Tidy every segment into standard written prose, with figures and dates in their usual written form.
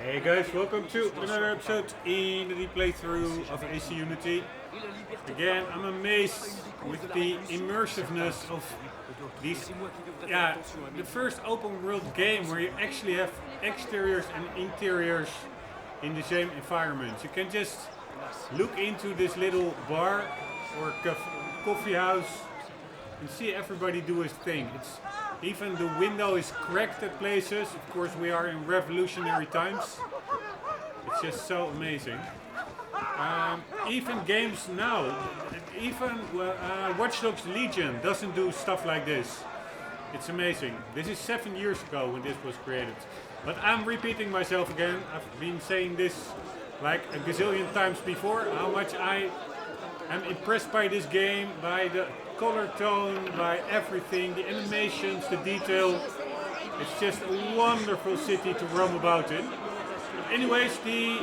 Hey guys, welcome to another episode in the playthrough of AC Unity. Again, I'm amazed with the immersiveness of these, the first open world game where you actually have exteriors and interiors in the same environment. You can just look into this little bar or coffee house and see everybody do his thing. Even the window is cracked at places. Of course, we are in revolutionary times. It's just so amazing. Even games now, even Watch Dogs Legion doesn't do stuff like this. It's amazing. This is 7 years ago when this was created. But I'm repeating myself again. I've been saying this like a gazillion times before, how much I am impressed by this game, by the color tone, by everything, the animations, the detail. It's just a wonderful city to roam about in. But anyways, the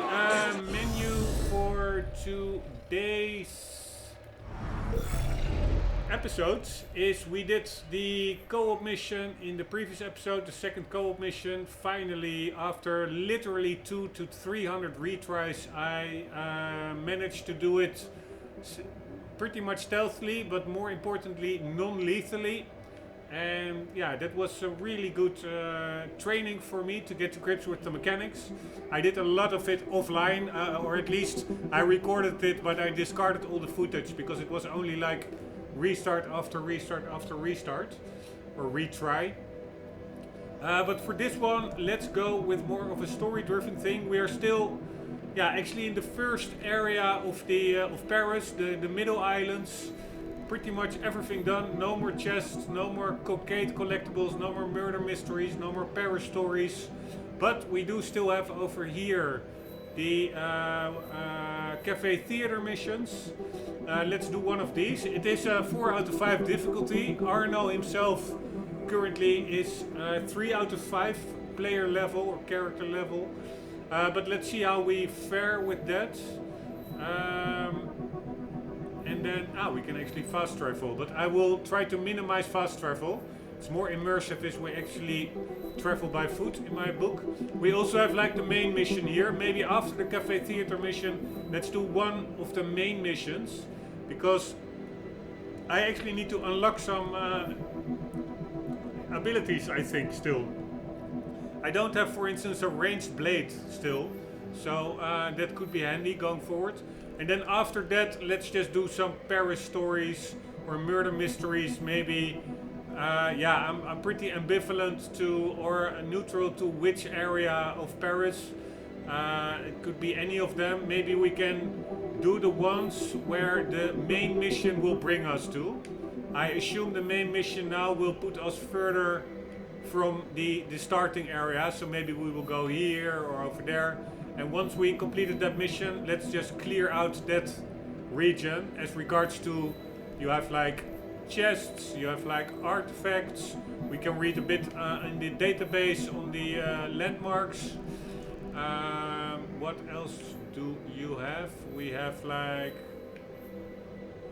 menu for today's episodes is we did the co-op mission in the previous episode, the second co-op mission. Finally, after literally 200 to 300 retries, I managed to do it pretty much stealthily, but more importantly non-lethally. And yeah, that was a really good training for me to get to grips with the mechanics. I did a lot of it offline, or at least I recorded it, but I discarded all the footage because it was only like restart after restart after restart, or retry. But for this one, let's go with more of a story-driven thing. We are still actually in the first area of the of Paris, the middle islands. Pretty much everything done. No more chests, no more cocaine collectibles, no more murder mysteries, no more Paris stories. But we do still have over here the Café Theatre missions. Let's do one of these. It is a 4 out of 5 difficulty. Arno himself currently is 3 out of 5 player level or character level. But let's see how we fare with that. And then, we can actually fast travel. But I will try to minimize fast travel. It's more immersive if we actually travel by foot in my book. We also have like the main mission here. Maybe after the Café Theatre mission, let's do one of the main missions. Because I actually need to unlock some abilities, I think, still. I don't have, for instance, a ranged blade still, so that could be handy going forward. And then after that, let's just do some Paris stories or murder mysteries, maybe. I'm pretty ambivalent to or neutral to which area of Paris. It could be any of them. Maybe we can do the ones where the main mission will bring us to. I assume the main mission now will put us further from the starting area, so maybe we will go here or over there. And once we completed that mission, let's just clear out that region. As regards to, you have like chests, you have like artifacts. We can read a bit in the database on the landmarks. What else do you have? We have like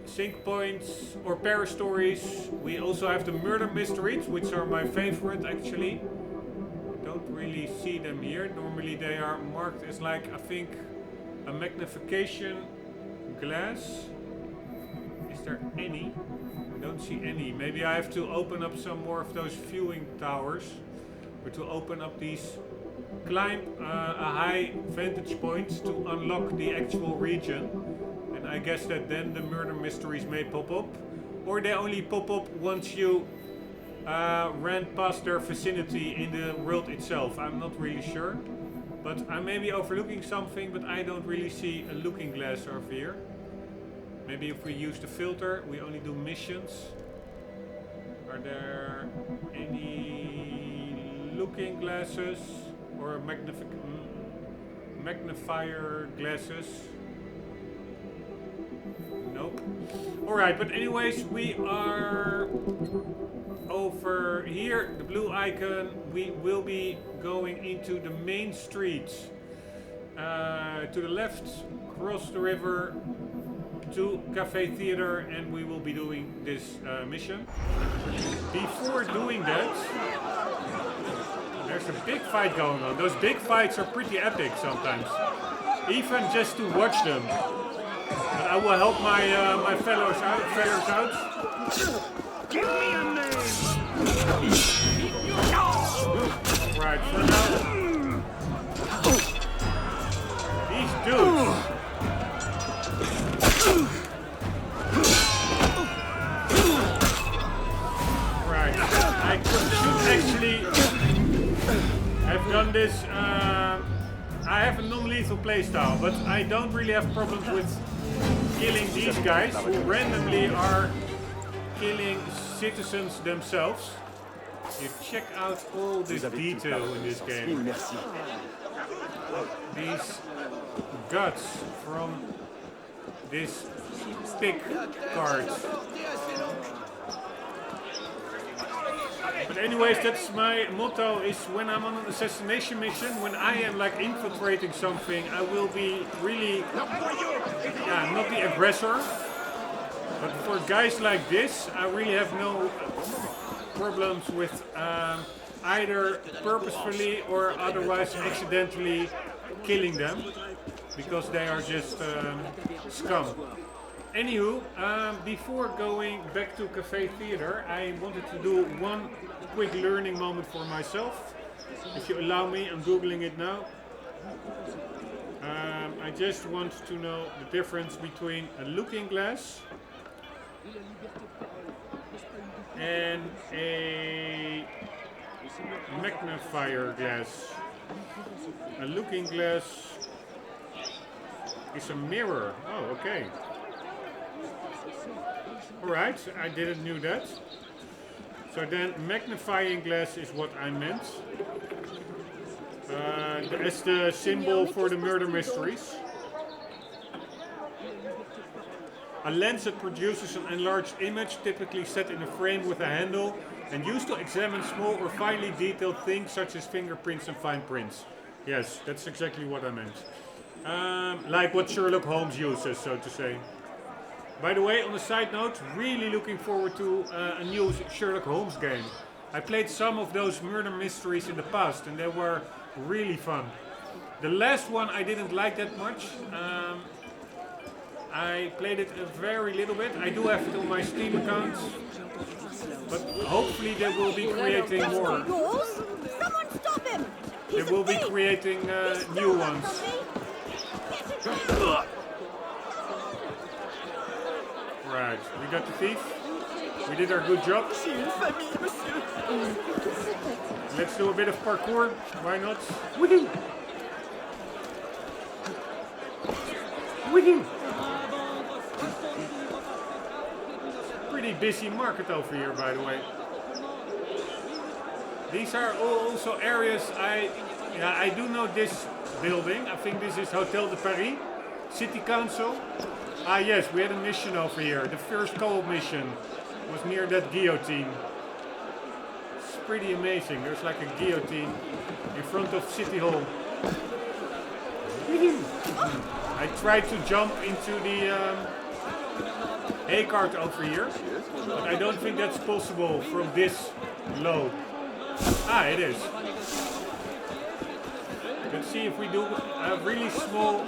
sync points or Paris stories. We also have the murder mysteries, which are my favorite actually. Don't really see them here. Normally they are marked as like, I think, a magnification glass. Is there any? I don't see any. Maybe I have to open up some more of those viewing towers, or to open up these, climb a high vantage point to unlock the actual region. And I guess that then the murder mysteries may pop up, or they only pop up once you ran past their vicinity in the world itself. I'm not really sure, but I may be overlooking something, but I don't really see a looking glass over here. Maybe if we use the filter, we only do missions. Are there any looking glasses or magnifier glasses? Nope. Alright, but anyways, we are over here, the blue icon. We will be going into the main streets. To the left, cross the river to Café Theatre, and we will be doing this mission. Before doing that, There's a big fight going on. Those big fights are pretty epic sometimes. Even just to watch them. But I will help my my fellows out. Give me a name. Right, for now. These dudes. Right, I should actually have done this. I have a non-lethal playstyle, but I don't really have problems with killing these guys who randomly are killing citizens themselves. You check out all this detail in this game. These guts from this pick card. But anyways, that's my motto, is when I'm on an assassination mission, when I am like infiltrating something, I will be really, not the aggressor. But for guys like this, I really have no problems with either purposefully or otherwise accidentally killing them, because they are just scum. Anywho, before going back to Café Theatre, I wanted to do one quick learning moment for myself. If you allow me, I'm googling it now. I just want to know the difference between a looking glass and a magnifier glass. A looking glass is a mirror. Oh, okay. Alright, I didn't know that. So then magnifying glass is what I meant. As the symbol for the murder mysteries. A lens that produces an enlarged image, typically set in a frame with a handle, and used to examine small or finely detailed things such as fingerprints and fine prints. Yes, that's exactly what I meant. Like what Sherlock Holmes uses, so to say. By the way, on a side note, really looking forward to a new Sherlock Holmes game. I played some of those murder mysteries in the past and they were really fun. The last one I didn't like that much. I played it a very little bit. I do have it on my Steam account. But hopefully they will be creating more. Someone stop him! They will be creating new ones. Right, we got the thief. We did our good job. Let's do a bit of parkour. Why not? Woohoo! Woohoo! Pretty busy market over here, by the way. These are also areas I do know this building. I think this is Hotel de Paris, City Council. Ah yes, we had a mission over here. The first co-op mission was near that guillotine. It's pretty amazing. There's like a guillotine in front of City Hall. I tried to jump into the hay cart over here, but I don't think that's possible from this low. Ah, it is. Let's see if we do a really small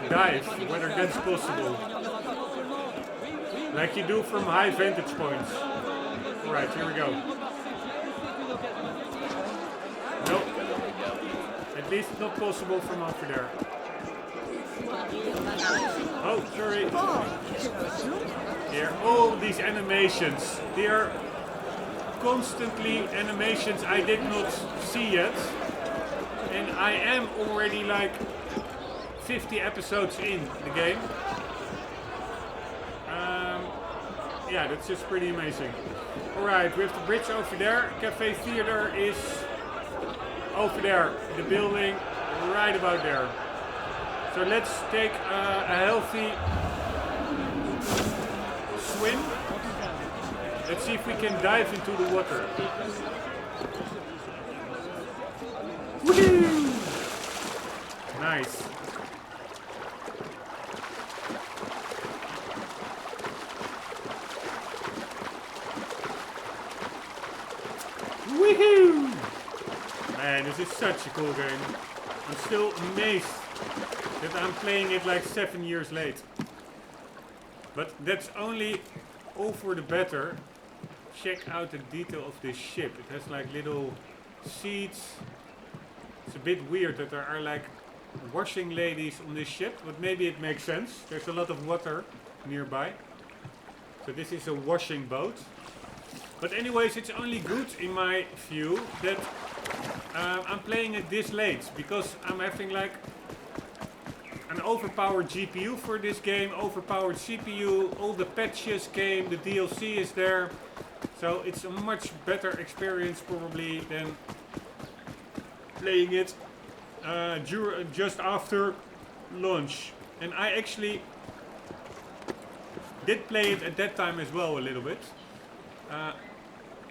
dive, whether that's possible. Like you do from high vantage points. Alright, here we go. Nope. At least not possible from over there. Oh, sorry. Here, all these animations. They are constantly animations I did not see yet. And I am already like 50 episodes in the game. Yeah, that's just pretty amazing. Alright, we have the bridge over there. Café Theatre is over there. The building right about there. So let's take a healthy swim. Let's see if we can dive into the water. Woohoo! Nice. Woohoo! is such a cool game. I'm still amazed that I'm playing it like 7 years late. But that's only all for the better. Check out the detail of this ship. It has like little seats. It's a bit weird that there are like washing ladies on this ship, but maybe it makes sense. There's a lot of water nearby. So this is a washing boat. But anyways, it's only good in my view that I'm playing it this late, because I'm having like an overpowered GPU for this game, overpowered CPU, all the patches came, the DLC is there. So it's a much better experience probably than playing it just after launch. And I actually did play it at that time as well a little bit.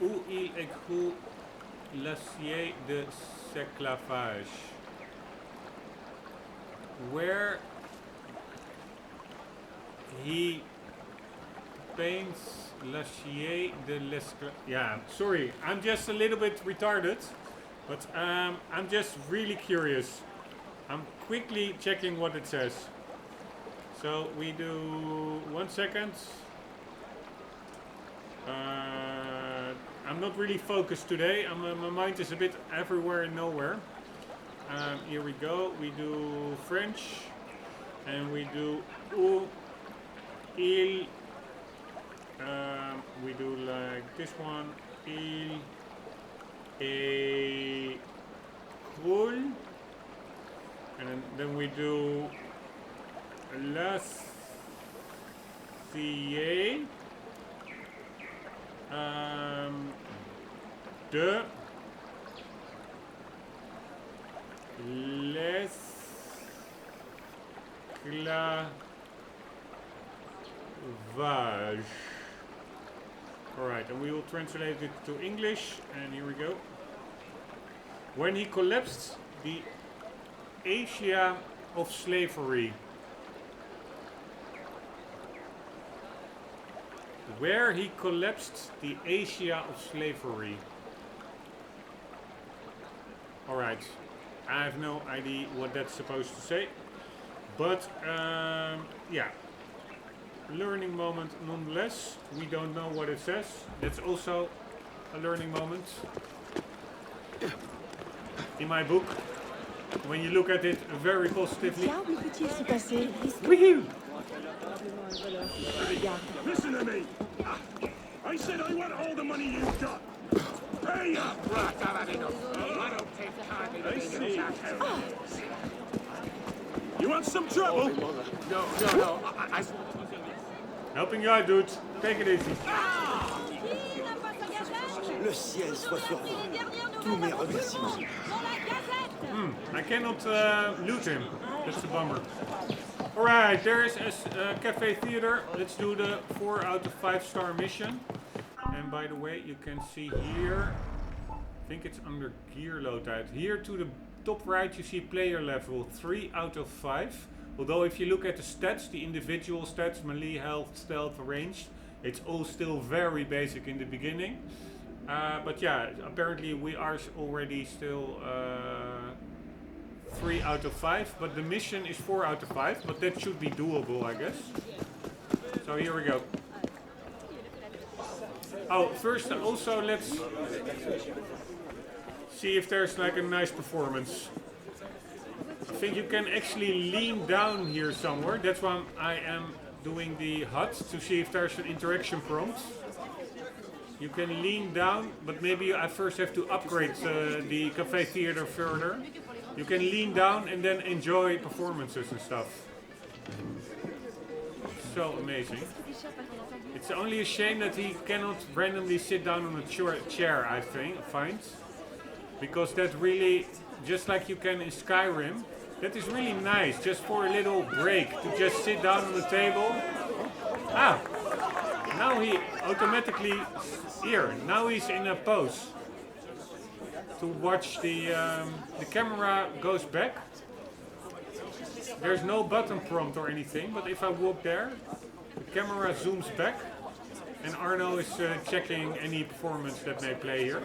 Où il écroule l'acier de l'esclavage. Where he paints l'acier de l'esclavage. Yeah, sorry, I'm just a little bit retarded, but I'm just really curious. I'm quickly checking what it says. So we do 1 second. I'm not really focused today. My mind is a bit everywhere and nowhere. Here we go. We do French, and we do où il. We do like this one. Il écroule, and then we do l'acier de l'esclavage. Alright, and we will translate it to English, and here we go. When he collapsed the Asia of slavery. Where he collapsed the Asia of slavery. Alright, I have no idea what that's supposed to say. But, yeah. Learning moment nonetheless. We don't know what it says. That's also a learning moment. In my book. When you look at it very positively. Woohoo! Listen to me. I said I want all the money you've got. Pay up. Right, I've had enough. I don't take kindly to being attacked. You want some trouble? No. I... Helping you out, dude. Take it easy. Le ciel soit sur vous. Tous mes remerciements. I cannot loot him. That's a bummer. Alright, there is a Café Theatre. Let's do the 4 out of 5 star mission. And by the way, you can see here, I think it's under gear loadout. Here to the top right you see player level 3 out of 5. Although if you look at the stats, the individual stats, melee, health, stealth, ranged, it's all still very basic in the beginning. But yeah, apparently we are already still 3 out of 5, but the mission is 4 out of 5, but that should be doable, I guess. So here we go. Oh, first also let's see if there's like a nice performance. I think you can actually lean down here somewhere. That's why I am doing the HUD, to see if there's an interaction prompt. You can lean down, but maybe I first have to upgrade the Café Theatre further. You can lean down and then enjoy performances and stuff. So amazing. It's only a shame that he cannot randomly sit down on a chair, I find. Because that really, just like you can in Skyrim, that is really nice, just for a little break, to just sit down on the table. Ah! Now he automatically, here, now he's in a pose. To watch the camera goes back. There's no button prompt or anything, but if I walk there, the camera zooms back, and Arno is checking any performance that may play here.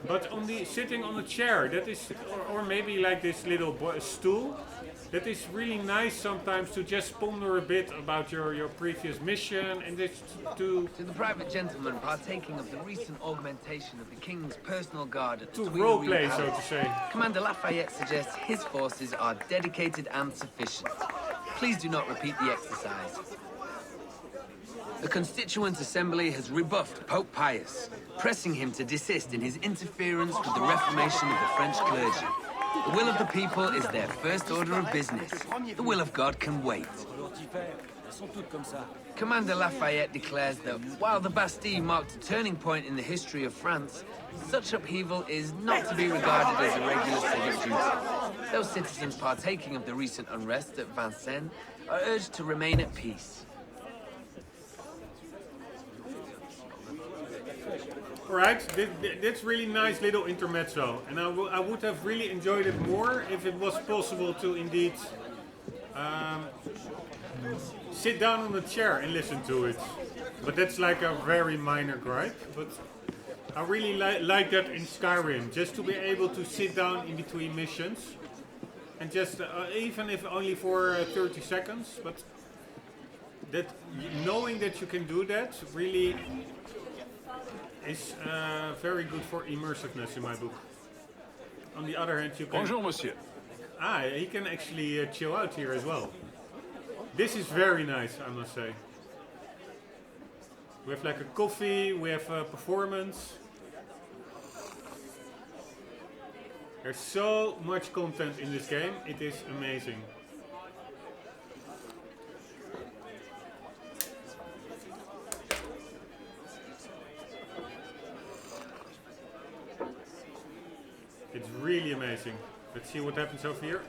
But on the sitting on a chair, that is, or maybe like this little stool, that is really nice sometimes to just ponder a bit about your previous mission and just to To the private gentleman partaking of the recent augmentation of the King's personal guard at the to Tuileries roleplay, so Palace, to say. Commander Lafayette suggests his forces are dedicated and sufficient. Please do not repeat the exercise. The Constituent Assembly has rebuffed Pope Pius, pressing him to desist in his interference with the reformation of the French clergy. The will of the people is their first order of business. The will of God can wait. Commander Lafayette declares that while the Bastille marked a turning point in the history of France, such upheaval is not to be regarded as a regular civic duty. Those citizens partaking of the recent unrest at Vincennes are urged to remain at peace. Alright, that's really nice little intermezzo, and I would have really enjoyed it more if it was possible to indeed sit down on a chair and listen to it. But that's like a very minor gripe, but I really like that in Skyrim, just to be able to sit down in between missions, and just, even if only for 30 seconds, but that knowing that you can do that really is very good for immersiveness in my book. On the other hand, you can... Bonjour, monsieur. He can actually chill out here as well. This is very nice, I must say. We have like a coffee, we have a performance. There's so much content in this game, it is amazing. It's really amazing. Let's see what happens over here.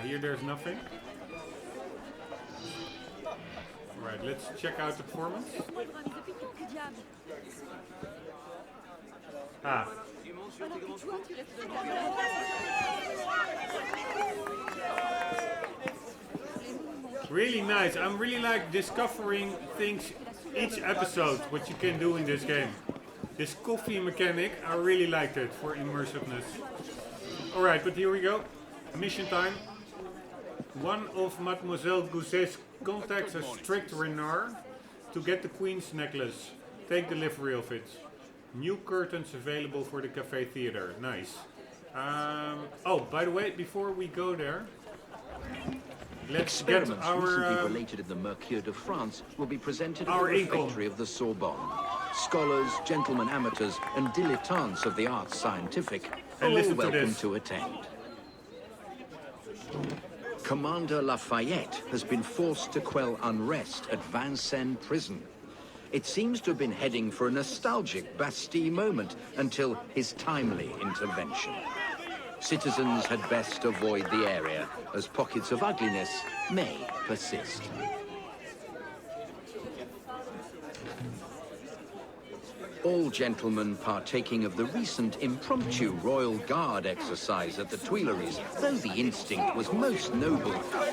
Here there's nothing. Alright, let's check out the performance. Really nice. I'm really like discovering things each episode, what you can do in this game. This coffee mechanic, I really liked it for immersiveness. Alright, but here we go. Mission time. One of Mademoiselle Gousset's contacts a strict Renard to get the Queen's necklace. Take delivery of it. New curtains available for the Café Theatre. Nice. Oh, by the way, before we go there, let's get Experiments our recently related in the Mercure de France will be presented at the our income. refectory of the Sorbonne. Scholars, gentlemen amateurs, and dilettantes of the arts scientific are all listen to welcome this. to attend. Commander Lafayette has been forced to quell unrest at Vincennes prison. It seems to have been heading for a nostalgic Bastille moment until his timely intervention. Citizens had best avoid the area, as pockets of ugliness may persist. All gentlemen partaking of the recent impromptu Royal Guard exercise at the Tuileries, though the instinct was most noble,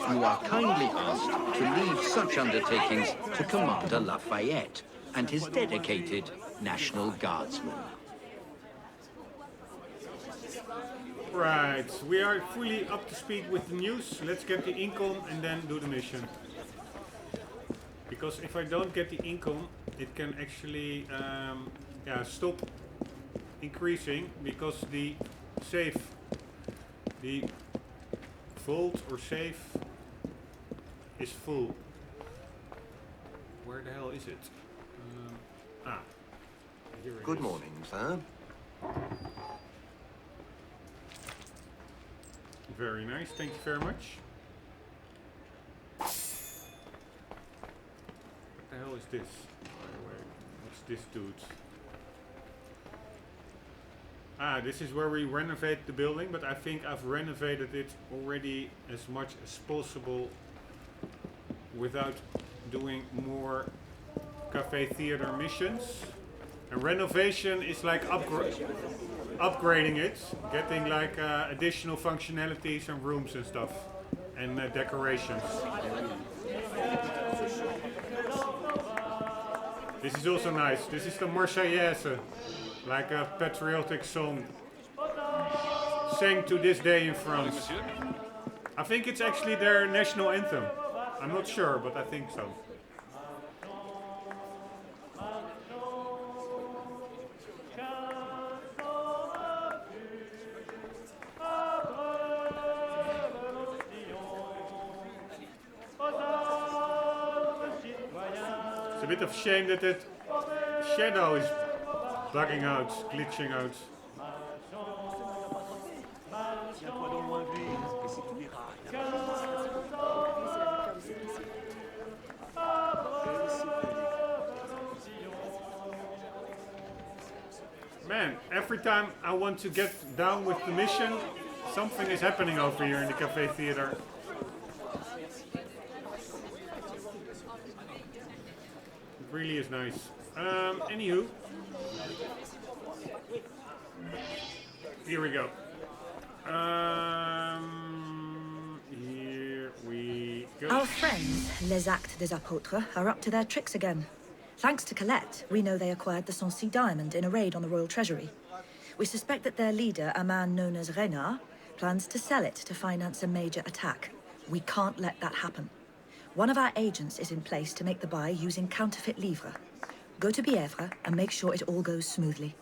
you are kindly asked to leave such undertakings to Commander Lafayette and his dedicated National Guardsmen. Right, we are fully up to speed with the news. Let's get the income and then do the mission. Because if I don't get the income, it can actually stop increasing because the safe, the vault or safe is full. Where the hell is it? Here it Good is. morning, sir. Very nice, thank you very much. What the hell is this, by the way? What's this dude? This is where we renovate the building, but I think I've renovated it already as much as possible without doing more Café Theatre missions. And renovation is like upgrading it, getting like additional functionalities and rooms and stuff, and decorations. This is also nice. This is the Marseillaise, like a patriotic song sang to this day in France. I think it's actually their national anthem. I'm not sure, but I think so. It's a bit of shame that that shadow is bugging out, glitching out. Man, every time I want to get down with the mission, something is happening over here in the Café Theatre. It really is nice. Anywho, here we go. Here we go. Our friends, les Actes des Apôtres, are up to their tricks again. Thanks to Colette, we know they acquired the Sancy diamond in a raid on the royal treasury. We suspect that their leader, a man known as Renard, plans to sell it to finance a major attack. We can't let that happen. One of our agents is in place to make the buy using counterfeit livres. Go to Bièvre and make sure it all goes smoothly.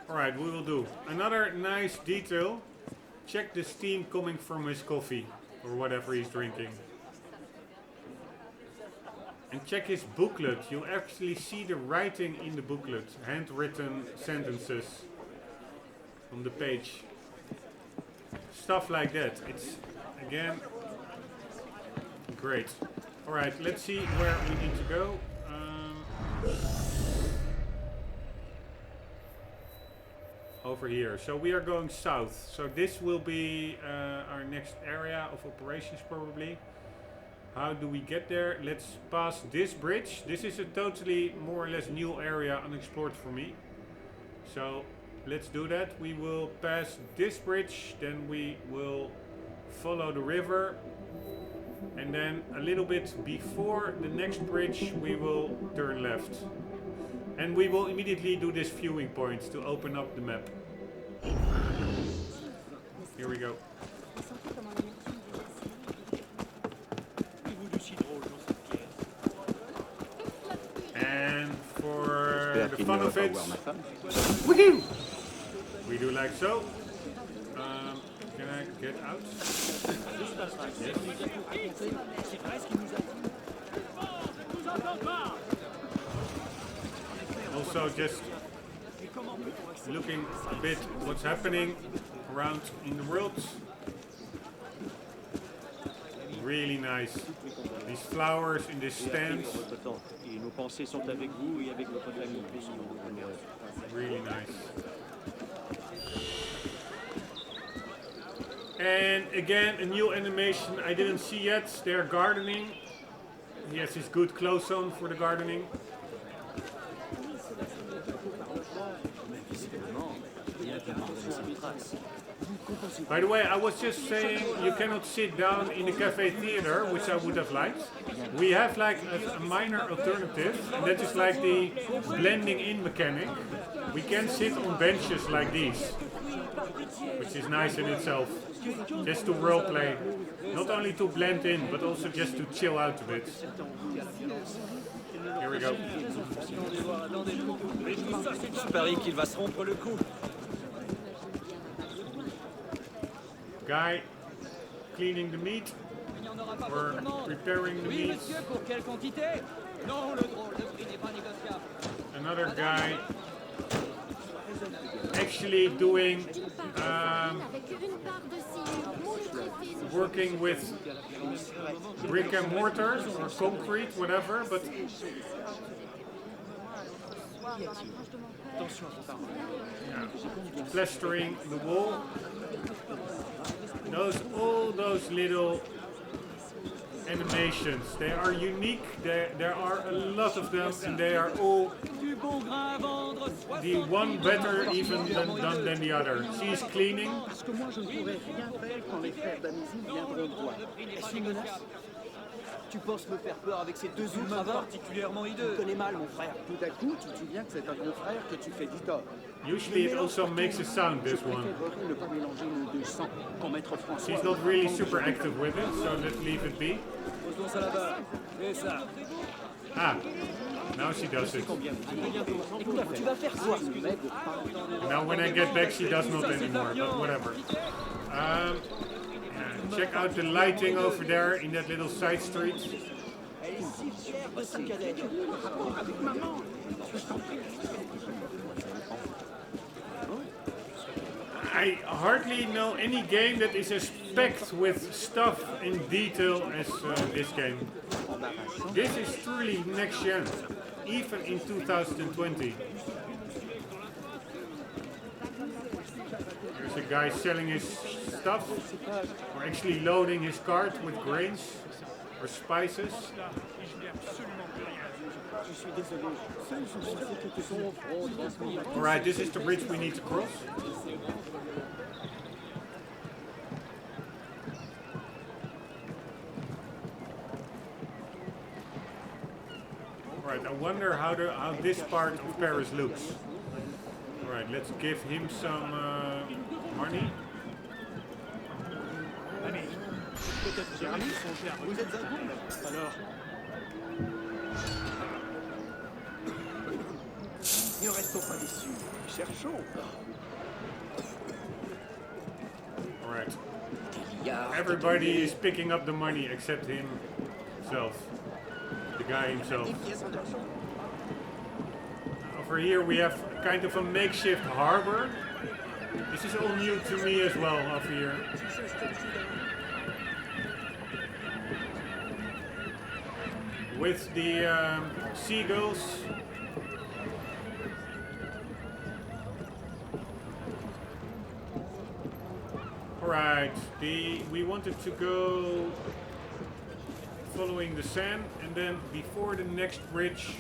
Alright, we will do. Another nice detail. Check the steam coming from his coffee, or whatever he's drinking. And check his booklet. You'll actually see the writing in the booklet. Handwritten sentences on the page. Stuff like that. It's, again, great. Alright, let's see where we need to go. Over here. So we are going south. So this will be our next area of operations probably. How do we get there? Let's pass this bridge. This is a totally more or less new area unexplored for me. So let's do that. We will pass this bridge, then we will follow the river. And then a little bit before the next bridge we will turn left. And we will immediately do this viewing point to open up the map. Here we go. And for the fun of it, woohoo! We do like so. Can I get out? Yes. Also just looking a bit what's happening around in the world. Really nice. These flowers in this stand. Really nice. And again, a new animation I didn't see yet. They're gardening. He has his good clothes on for the gardening. By the way, I was just saying you cannot sit down in the Café Theatre, which I would have liked. We have like a minor alternative, and that is like the blending in mechanic. We can sit on benches like these, which is nice in itself. Just to roleplay, not only to blend in, but also just to chill out a bit. Here we go. Guy cleaning the meat, or preparing the meat. Another guy actually doing working with brick and mortar or concrete, whatever, but yeah, plastering the wall. All those little animations, they are unique. There are a lot of them, and they are all the one better even than the other. She's cleaning. Parce que moi, je ne pourrais rien faire quand les frères d'Amésie viendront me voir. Est-ce une menace? Tu penses me faire peur avec ces deux ultramarins particulièrement hideux? Tu connais mal mon frère. Tout à coup, tu te souviens que c'est à ton frère que tu fais du tort. Usually it also makes a sound, this one. Ne pas mélanger nos deux sangs quand Maître François... She's not really super active with it, so let's leave it be. Ah, now she does it. Tu vas faire quoi? Now when I get back she does not anymore, but whatever. Check out the lighting over there in that little side street. I hardly know any game that is as packed with stuff in detail as this game. This is truly next gen, even in 2020. There's a guy selling his stuff, or actually loading his cart with grains or spices. Alright, this is the bridge we need to cross. Alright, I wonder how this part of Paris looks. Alright, let's give him some money. Ne restons pas déçus. Cherchons. Alright. Everybody is picking up the money except himself. The guy himself. Over here we have kind of a makeshift harbor. This is all new to me as well over here. With the seagulls. Alright, we wanted to go following the sand, and then before the next bridge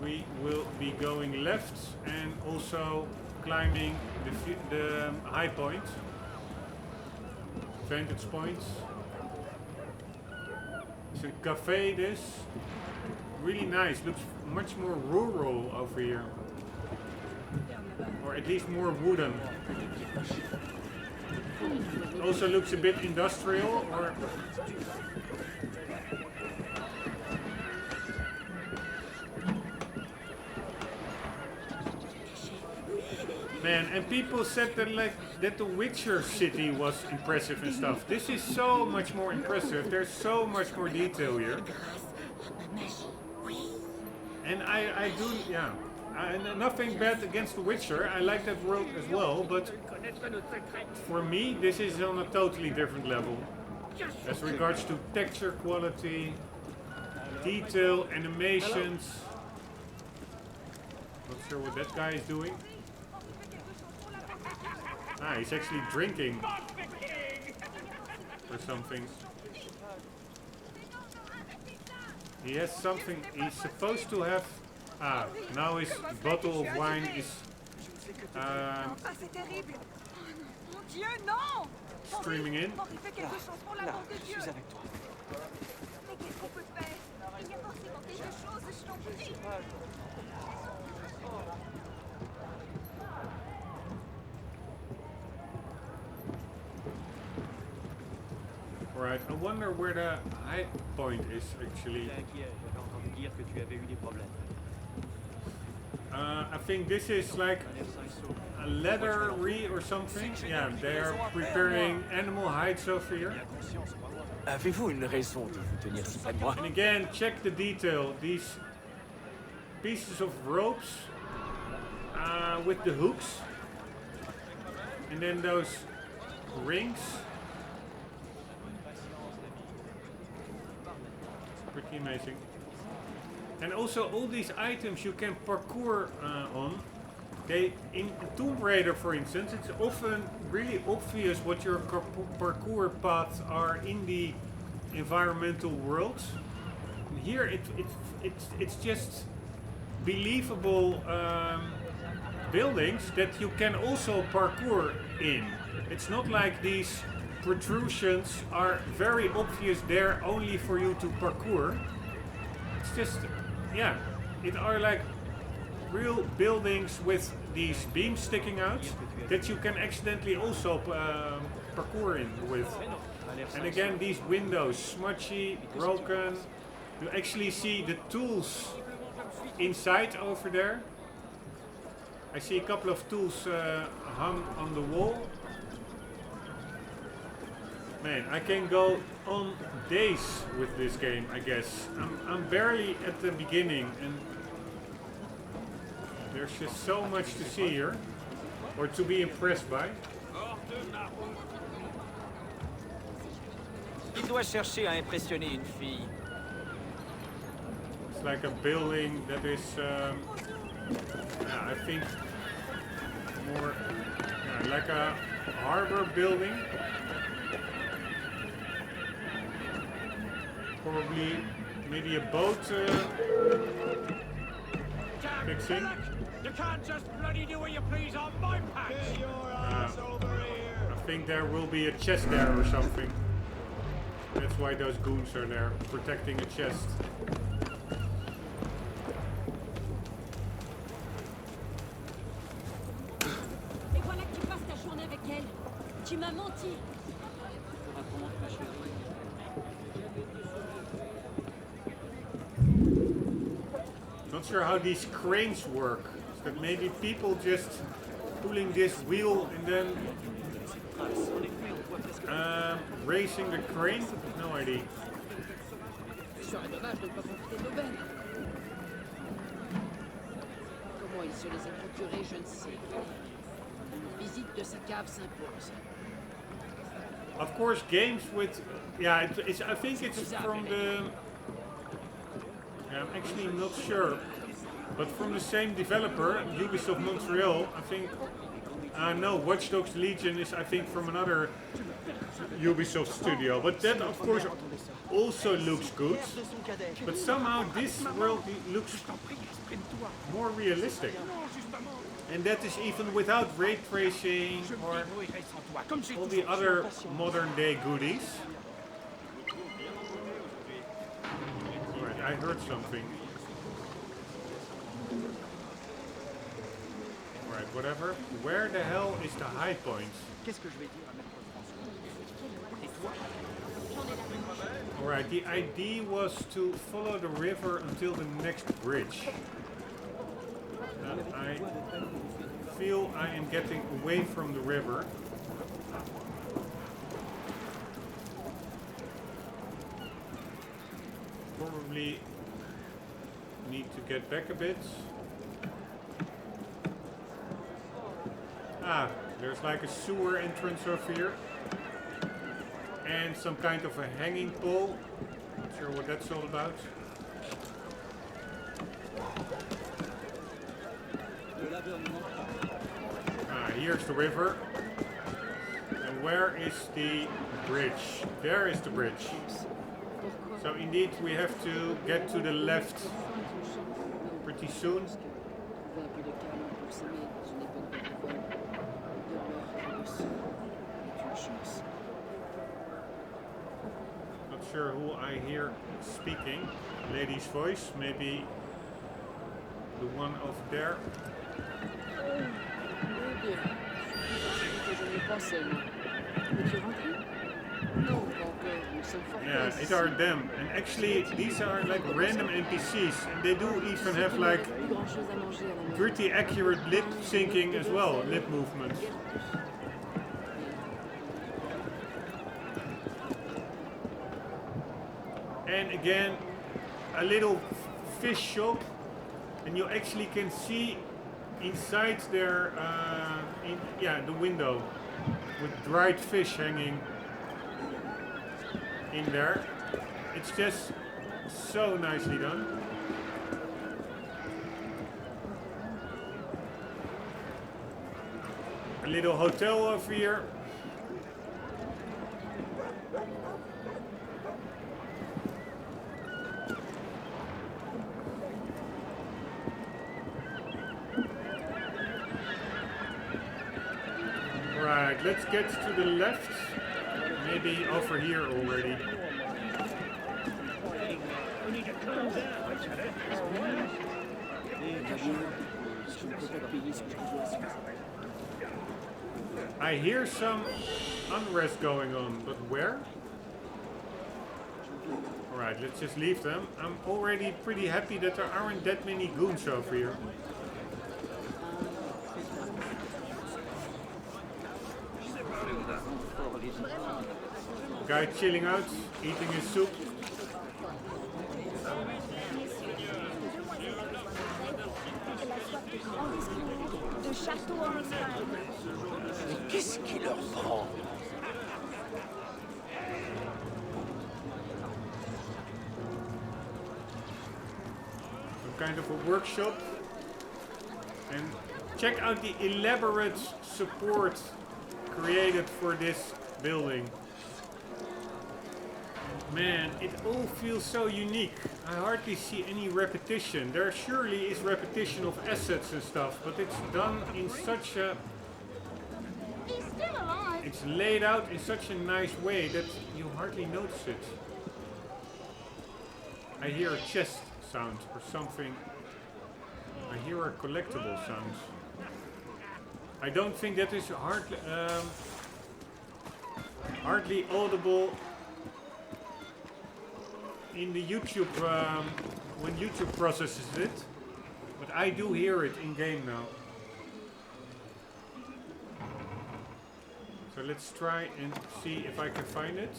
we will be going left and also climbing the high point, vantage points. It's a cafe, this. Really nice, looks much more rural over here. Or at least more wooden. Also looks a bit industrial, or... Man, and people said that the Witcher city was impressive and stuff. This is so much more impressive. There's so much more detail here. And I do, yeah. Nothing bad against The Witcher. I like that world as well, but for me, this is on a totally different level. As regards to texture quality, detail, animations. Not sure what that guy is doing. Ah, he's actually drinking or something. He has something, he's supposed to have... Ah, now his bottle of wine is streaming in. Right, I wonder where the high point is actually. I think this is like a leathery or something. Yeah, they are preparing animal hides over here. Avez-vous une raison de vous tenir si près de moi? And again, check the detail. These pieces of ropes with the hooks. And then those rings. Pretty amazing. And also all these items you can parkour on. In Tomb Raider, for instance, it's often really obvious what your parkour paths are in the environmental world. And here it's just believable buildings that you can also parkour in. It's not like these protrusions are very obvious there only for you to parkour. It's just, yeah, it are like real buildings with these beams sticking out that you can accidentally also parkour in with. And again, these windows, smudgy, broken. You actually see the tools inside over there. I see a couple of tools hung on the wall. Man, I can go on days with this game, I guess. I'm barely at the beginning and there's just so much to see here, or to be impressed by. Il doit chercher à impressionner une fille. It's like a building that is, I think, more like a harbor building. Probably maybe a boat fixing. You can't just bloody do what you please on my patch. Get your ass over here. I think there will be a chest there or something. That's why those goons are there, protecting a chest. Et voilà que tu passes ta journée avec elle. Tu m'as menti. Not sure how these cranes work. But maybe people just pulling this wheel and then raising the crane? No idea. Serait dommage de ne pas profiter de l'aubaine. Comment il se les a procurés, je ne sais. Une visite de ces caves s'impose. Of course, games with, yeah, it's. I think it's from the. Yeah, I'm actually not sure, but from the same developer, Ubisoft Montreal. I think. No, Watch Dogs Legion is, I think, from another Ubisoft studio. But that, of course, also looks good. But somehow this world looks more realistic. And that is even without ray tracing or all the other modern day goodies. Alright, I heard something. Alright, whatever. Where the hell is the high point? Alright, the idea was to follow the river until the next bridge. I feel I am getting away from the river. Probably need to get back a bit. Ah, there's like a sewer entrance over here. And some kind of a hanging pole. Not sure what that's all about. Ah, here's the river. And where is the bridge? There is the bridge. So indeed we have to get to the left pretty soon. Not sure who I hear speaking. Lady's voice, maybe the one over there. Yeah, it are them. And actually these are like random NPCs and they do even have like pretty accurate lip syncing as well, lip movements. And again, a little fish shop, and you actually can see inside there, the window, with dried fish hanging in there. It's just so nicely done. A little hotel over here. Alright, let's get to the left. Maybe over here already. I hear some unrest going on, but where? Alright, let's just leave them. I'm already pretty happy that there aren't that many goons over here. Guy chilling out, eating his soup. Qu'est-ce qui leur prend? Some kind of a workshop. And check out the elaborate support created for this building. Man, it all feels so unique. I hardly see any repetition. There surely is repetition of assets and stuff, but it's done in such a... He's still alive. It's laid out in such a nice way that you hardly notice it. I hear a chest sound or something. I hear a collectible sound. I don't think that is hardly audible in the YouTube when YouTube processes it, but I do hear it in game now. So let's try and see if I can find it.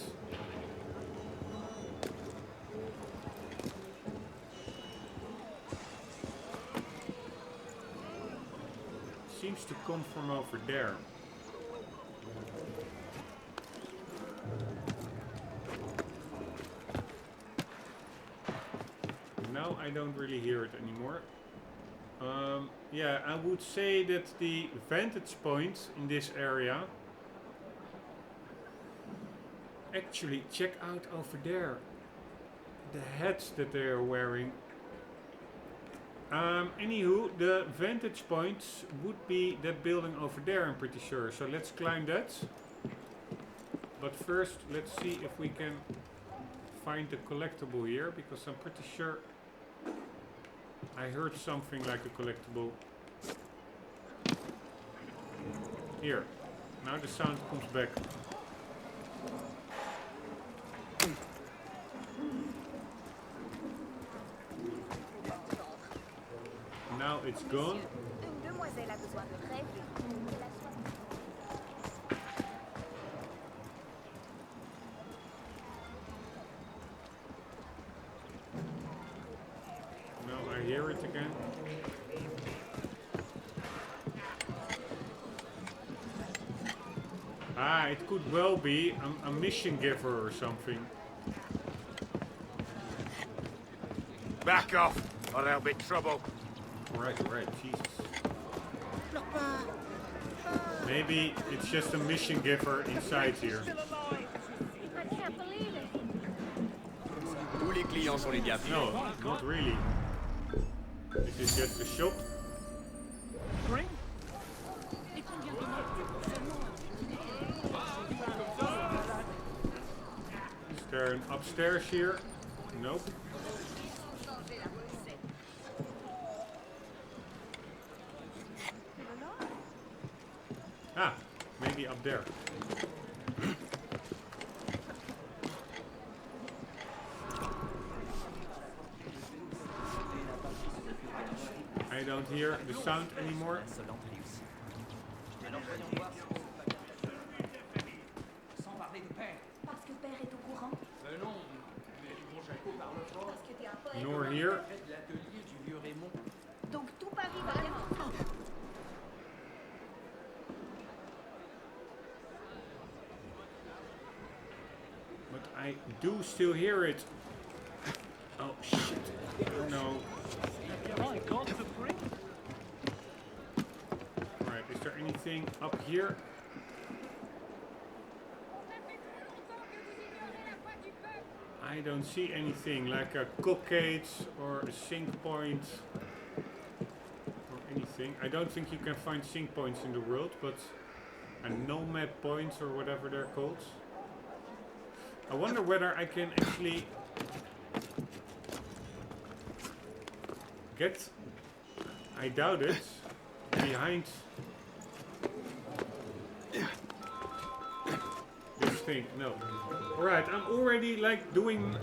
Seems to come from over there. Now I don't really hear it anymore. Yeah, I would say that the vantage point in this area... Actually, check out over there. The hats that they are wearing. Anywho, the vantage points would be that building over there, I'm pretty sure. So let's climb that. But first, let's see if we can find the collectible here, because I'm pretty sure I heard something like a collectible. Here. Now the sound comes back. Now it's gone. Une demoiselle a besoin de rêve. Now I hear it again. Ah, it could well be a mission giver or something. Back off, or there'll be trouble. Right, Jesus. Maybe it's just a mission giver inside here. I can't believe it. Tous les clients sont les bienvenus. No, not really. This is just a shop. Is there an upstairs here? Nope. Ah, maybe up there. I don't hear the sound anymore. Parce que père est au courant. Parce que t'es un poète. Nor here. Donc tout Paris va aller. But I do still hear it. Oh shit. Oh no. Alright, is there anything up here? I don't see anything like a cockade or a sync point or anything. I don't think you can find sync points in the world, but nomad points or whatever they're called. I wonder whether I can actually get, I doubt it, behind this thing. No. Alright, I'm already like doing,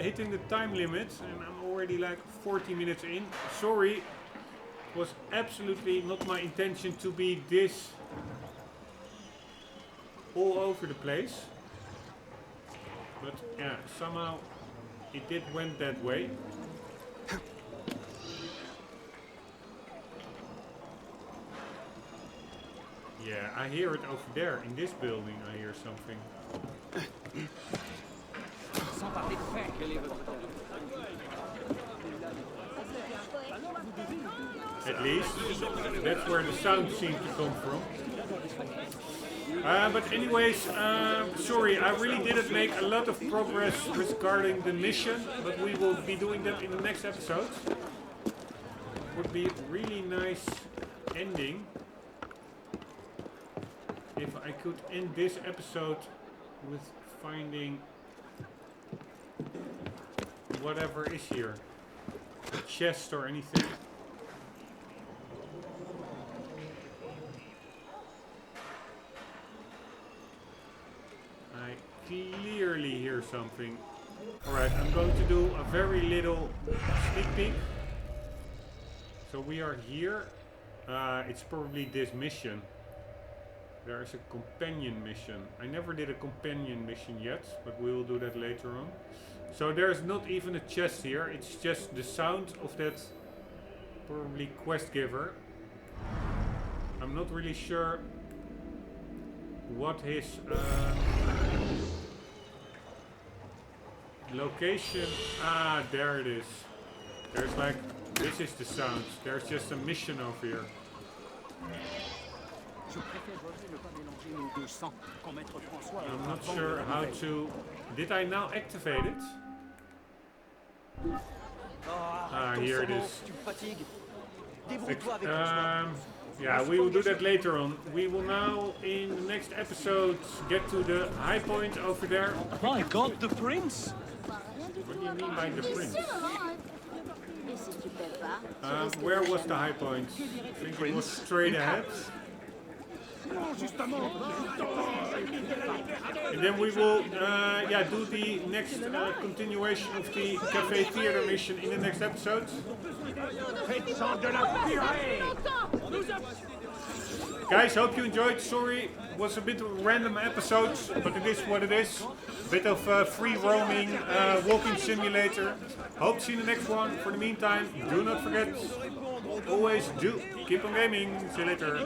hitting the time limit, and I'm already like 40 minutes in. Sorry, it was absolutely not my intention to be this all over the place. But yeah, somehow it did went that way. Yeah, I hear it over there in this building. I hear something. At least that's where the sound seemed to come from. But anyways, sorry, I really didn't make a lot of progress regarding the mission, but we will be doing that in the next episode. Would be a really nice ending if I could end this episode with finding whatever is here, a chest or anything. I clearly hear something. Alright, I'm going to do a very little sneak peek. So we are here. It's probably this mission. There is a companion mission. I never did a companion mission yet, but we will do that later on. So there's not even a chest here. It's just the sound of that probably quest giver. I'm not really sure what his location. Ah, there it is. There's like, this is the sound. There's just a mission over here. I'm not sure how to. Did I now activate it? Ah, here it is. Yeah, we will do that later on. We will now, in the next episode, get to the high point over there. My God, the prince! What do you mean by the prince? Where was the high point? I think it was straight ahead. And then we will yeah, do the next continuation of the Café Theatre mission in the next episode. Guys, hope you enjoyed. Sorry, it was a bit of a random episode, but it is what it is. A bit of free roaming walking simulator. Hope to see you in the next one. For the meantime, do not forget, always do keep on gaming. See you later.